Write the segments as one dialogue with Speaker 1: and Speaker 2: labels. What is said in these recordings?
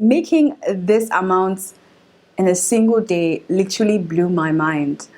Speaker 1: Making this amount in a single day literally blew my mind.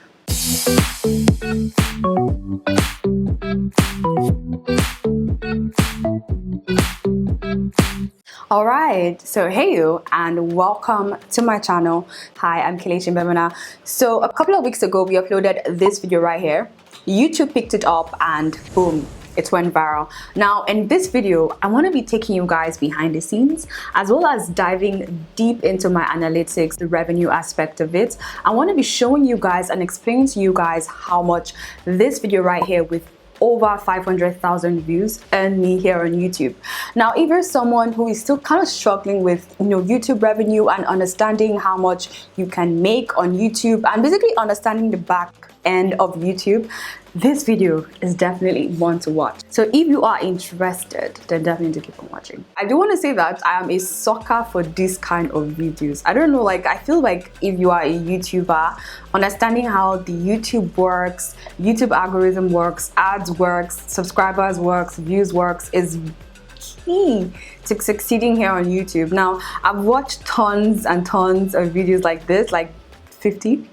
Speaker 1: Alright, so hey you, and welcome to my channel. Hi, I'm Kelechi mgbemena. So a couple of weeks ago we uploaded this video right here. YouTube picked it up and boom, it went viral. Now in this video I want to be taking you guys behind the scenes as well as diving deep into my analytics, the revenue aspect of it. I want to be showing you guys and explaining to you guys how much this video right here with over 500,000 views earned me here on YouTube. Now, if you're someone who is still kind of struggling with YouTube revenue and understanding how much you can make on YouTube and basically understanding the back end of YouTube, this video is definitely one to watch. So if you are interested, then definitely keep on watching. I do want to say that I am a sucker for this kind of videos. I don't know, like I feel like if you are a YouTuber, understanding how the YouTube works, YouTube algorithm works, ads works, subscribers works, views works is key to succeeding here on YouTube. Now, I've watched tons and tons of videos like this, like 50.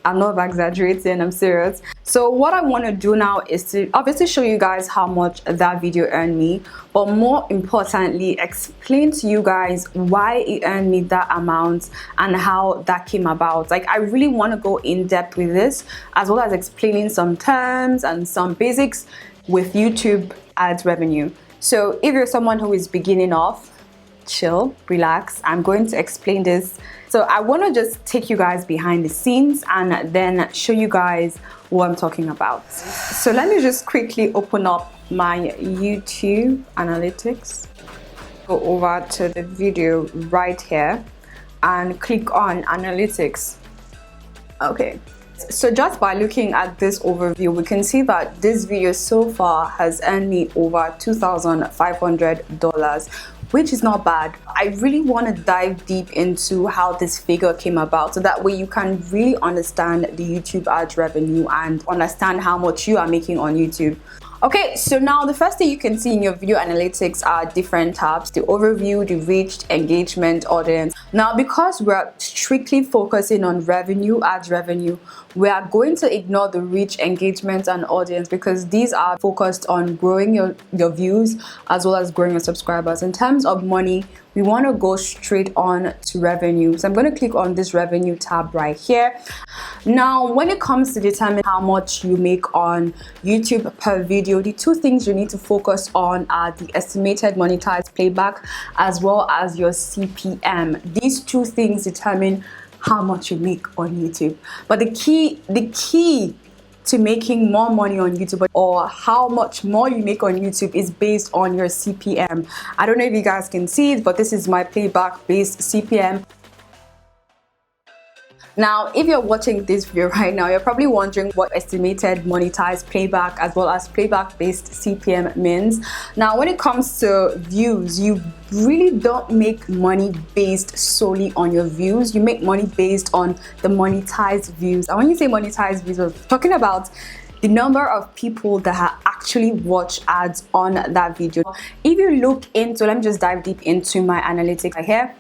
Speaker 1: I'm not exaggerating, I'm serious. So what I want to do now is to obviously show you guys how much that video earned me, but more importantly explain to you guys why it earned me that amount and how that came about. Like I really want to go in depth with this as well as explaining some terms and some basics with YouTube ads revenue. So if you're someone who is beginning off, chill, relax. I'm going to explain this. So I want to just take you guys behind the scenes and then show you guys what I'm talking about. So let me just quickly open up my YouTube analytics. Go over to the video right here and click on analytics. Okay. So just by looking at this overview, we can see that this video so far has earned me over $2,500, which is not bad. I really want to dive deep into how this figure came about so that way you can really understand the YouTube ads revenue and understand how much you are making on YouTube. Okay, so now the first thing you can see in your video analytics are different tabs: the overview, the reach, engagement, audience. Now, because we're strictly focusing on revenue, ads revenue, we are going to ignore the reach, engagement, and audience because these are focused on growing your views as well as growing your subscribers. In terms of money, we want to go straight on to revenue. So I'm going to click on this revenue tab right here. Now, when it comes to determine how much you make on YouTube per video, the two things you need to focus on are the estimated monetized playback as well as your CPM. These two things determine how much you make on YouTube. But the key to making more money on YouTube or how much more you make on YouTube is based on your CPM. I don't know if you guys can see it, but this is my playback based CPM. Now, if you're watching this video right now, you're probably wondering what estimated monetized playback as well as playback based CPM means. Now, when it comes to views, you really don't make money based solely on your views. You make money based on the monetized views. And when you say monetized views, we're talking about the number of people that have actually watched ads on that video. If you look into, let me just dive deep into my analytics right here.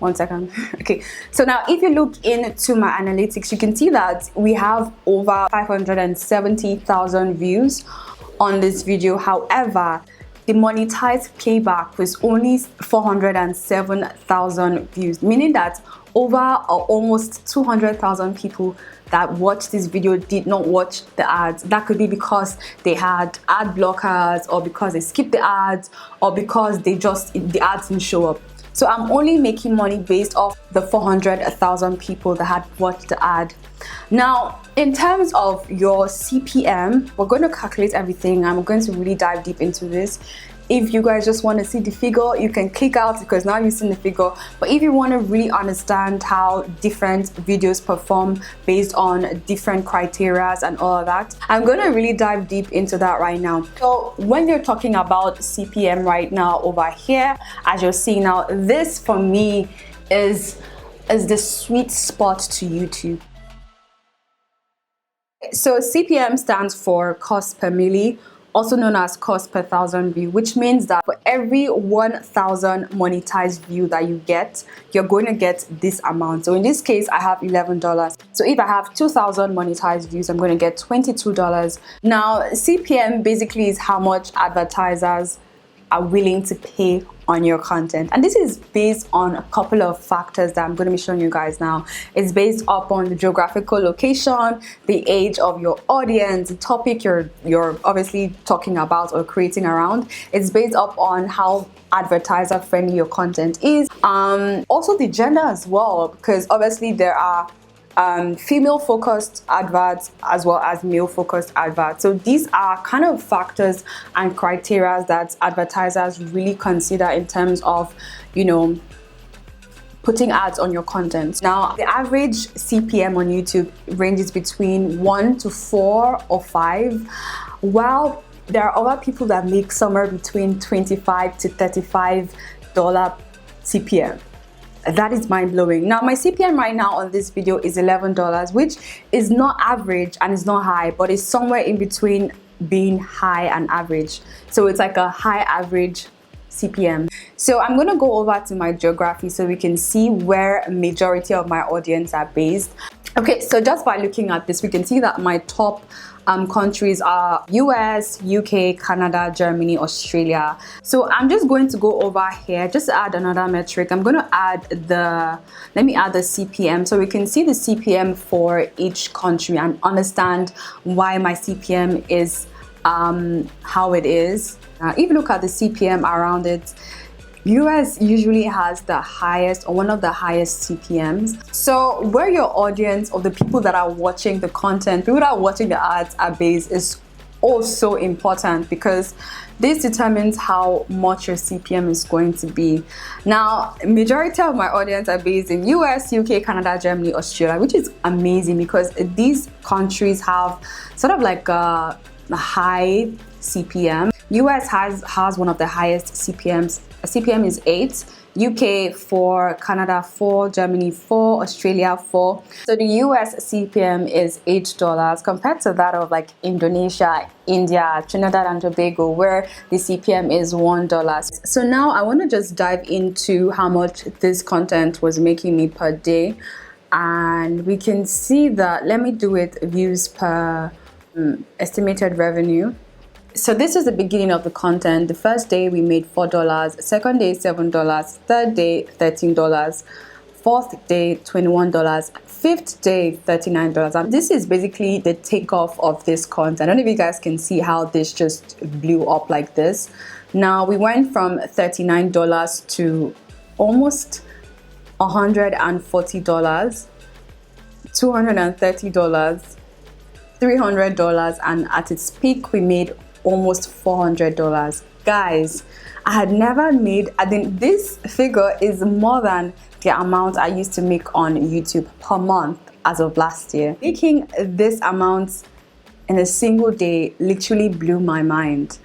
Speaker 1: One second. Okay, so now if you look into my analytics, you can see that we have over 570,000 views on this video. However, the monetized playback was only 407,000 views, meaning that over or almost 200,000 people that watched this video did not watch the ads. That could be because they had ad blockers, or because they skipped the ads, or because the ads didn't show up. So I'm only making money based off the 400,000 people that had watched the ad. Now, in terms of your CPM, we're going to calculate everything. I'm going to really dive deep into this. If you guys just want to see the figure, you can click out because now you've seen the figure. But if you want to really understand how different videos perform based on different criteria and all of that, I'm going to really dive deep into that right now. So when you're talking about CPM right now over here, as you're seeing now, this for me is the sweet spot to YouTube. So CPM stands for cost per milli, also known as cost per thousand view, which means that for every 1,000 monetized view that you get, you're going to get this amount. So in this case, I have $11. So if I have 2,000 monetized views, I'm going to get $22. Now, CPM basically is how much advertisers are willing to pay on your content, and this is based on a couple of factors that I'm going to be showing you guys now. It's based upon the geographical location, the age of your audience, the topic you're obviously talking about or creating around. It's based up on how advertiser friendly your content is, also the gender as well, because obviously there are female focused adverts as well as male focused adverts. So these are kind of factors and criteria that advertisers really consider in terms of, you know, putting ads on your content. Now, the average CPM on YouTube ranges between 1 to 4 or 5, while there are other people that make somewhere between $25 to $35 CPM. That is mind-blowing. Now, my CPM right now on this video is $11, which is not average and it's not high, but it's somewhere in between being high and average. So it's like a high average CPM. So I'm going to go over to my geography so we can see where a majority of my audience are based. Okay, so just by looking at this, we can see that my top countries are US, UK, Canada, Germany, Australia. So I'm just going to go over here, just to add another metric. I'm going to add let me add the CPM so we can see the CPM for each country and understand why my CPM is how it is. If you look at the CPM around it, US usually has the highest or one of the highest CPMs. So where your audience or the people that are watching the content, people that are watching the ads are based is also important, because this determines how much your CPM is going to be. Now, majority of my audience are based in US, UK, Canada, Germany, Australia, which is amazing because these countries have sort of like a high CPM. US has one of the highest CPMs. CPM is 8, UK 4, Canada 4, Germany 4, Australia 4. So the US CPM is $8 compared to that of like Indonesia, India, Trinidad and Tobago, where the CPM is $1. So now I want to just dive into how much this content was making me per day, and we can see that. Let me do it views per estimated revenue. So this is the beginning of the content. The first day we made $4, second day $7, third day $13, fourth day $21, fifth day $39. And this is basically the takeoff of this content. I don't know if you guys can see how this just blew up like this. Now we went from $39 to almost $140, $230, $300, and at its peak we made almost $400. Guys, I had never made, I think this figure is more than the amount I used to make on YouTube per month as of last year. Making this amount in a single day literally blew my mind.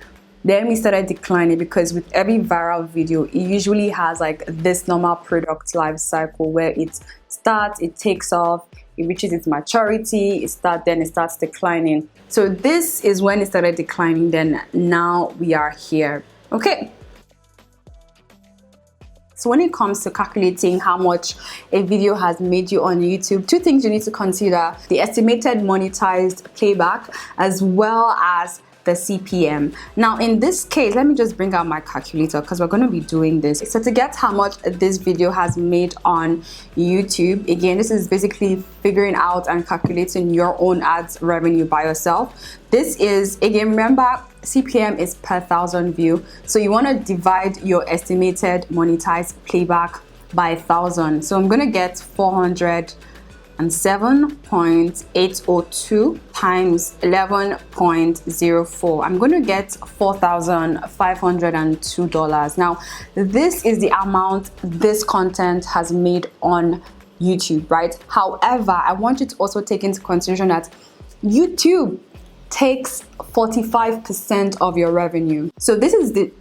Speaker 1: Then we started declining because with every viral video, it usually has like this normal product life cycle where it starts, it takes off, it reaches its maturity, then it starts declining. So this is when it started declining, then now we are here. Okay. So when it comes to calculating how much a video has made you on YouTube, two things you need to consider: the estimated monetized playback as well as the CPM. Now in this case, let me just bring out my calculator because we're going to be doing this. So to get how much this video has made on YouTube, again, this is basically figuring out and calculating your own ads revenue by yourself. This is, again, remember, CPM is per thousand view. So you want to divide your estimated monetized playback by 1,000. So I'm going to get 407.802 times 11.04. I'm going to get $4,502. Now, this is the amount this content has made on YouTube, right? However, I want you to also take into consideration that YouTube takes 45% of your revenue. So this is the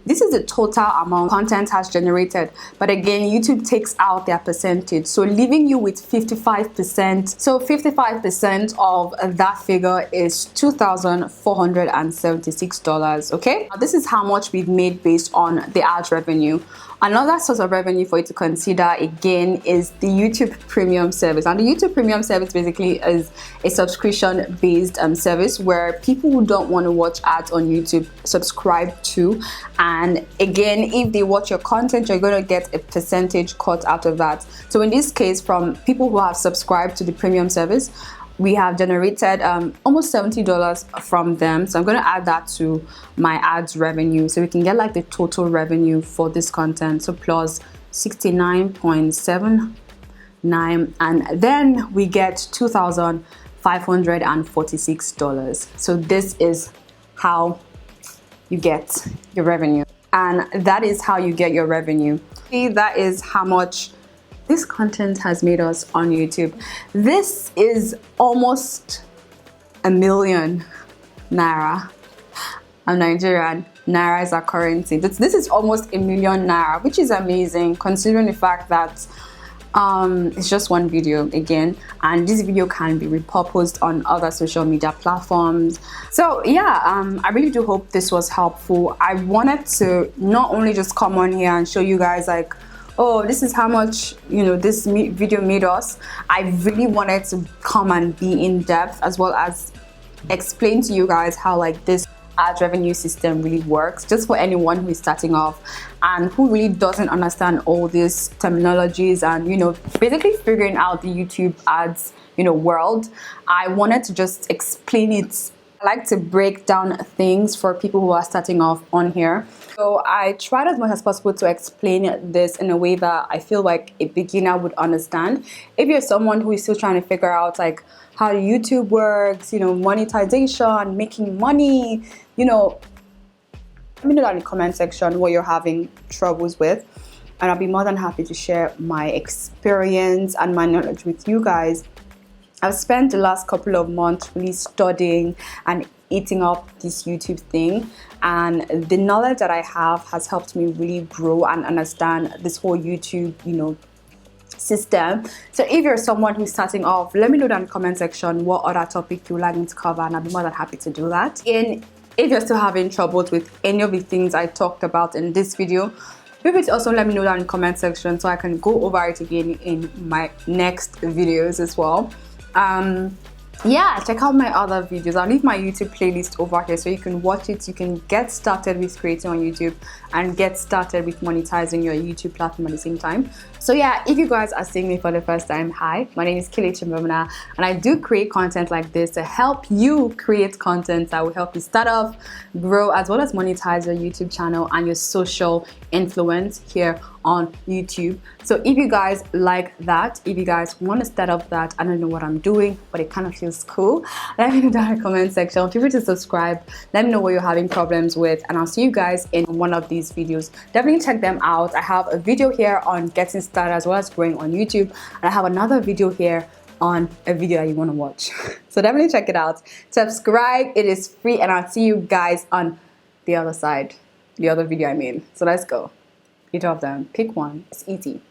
Speaker 1: total amount content has generated, but again YouTube takes out their percentage, so leaving you with 55%. So 55% of that figure is $2,476. Okay, now this is how much we've made based on the ad revenue. Another source of revenue for you to consider again is the YouTube Premium service. And the YouTube Premium service basically is a subscription-based service where people who don't want to watch ads on YouTube subscribe to. And again, if they watch your content, you're going to get a percentage cut out of that. So in this case, from people who have subscribed to the premium service, we have generated almost $70 from them. So I'm going to add that to my ads revenue so we can get like the total revenue for this content. So plus 69.79, and then we get $2,546. So this is how you get your revenue, and that is how you get your revenue. See, that is how much this content has made us on YouTube. This is almost $1 million naira. I'm Nigerian. Naira is our currency. This is almost $1 million naira, which is amazing considering the fact that it's just one video again, and this video can be repurposed on other social media platforms. So yeah, I really do hope this was helpful. I wanted to not only just come on here and show you guys like, oh, this is how much, you know, this video made us. I really wanted to come and be in depth as well as explain to you guys how like this ad revenue system really works, just for anyone who is starting off and who really doesn't understand all these terminologies and, you know, basically figuring out the YouTube ads, you know, world. I wanted to just explain it. I like to break down things for people who are starting off on here. So I tried as much as possible to explain this in a way that I feel like a beginner would understand. If you're someone who is still trying to figure out like how YouTube works, you know, monetization, making money, you know, let me know down in the comment section what you're having troubles with, and I'll be more than happy to share my experience and my knowledge with you guys. I've spent the last couple of months really studying and eating up this YouTube thing, and the knowledge that I have has helped me really grow and understand this whole YouTube, you know, system. So if you're someone who's starting off, let me know down in the comment section what other topic you'd like me to cover, and I'll be more than happy to do that. And if you're still having troubles with any of the things I talked about in this video, feel free to also let me know down in the comment section so I can go over it again in my next videos as well. Yeah, check out my other videos. I'll leave my YouTube playlist over here so you can watch it. You can get started with creating on YouTube and get started with monetizing your YouTube platform at the same time. So yeah, if you guys are seeing me for the first time, hi, my name is Kelechi, and I do create content like this to help you create content that will help you start off, grow, as well as monetize your YouTube channel and your social influence here on YouTube. So if you guys like that, if you guys want to start up that, I don't know what I'm doing, but it kind of feels cool, let me know down in the comment section. Feel free to subscribe. Let me know what you're having problems with, and I'll see you guys in one of these videos. Definitely check them out. I have a video here on getting started as well as growing on YouTube, and I have another video here on a video that you want to watch. So definitely check it out. Subscribe, it is free, and I'll see you guys on the other side, the other video I made. So let's go. Each of them, pick one, it's easy.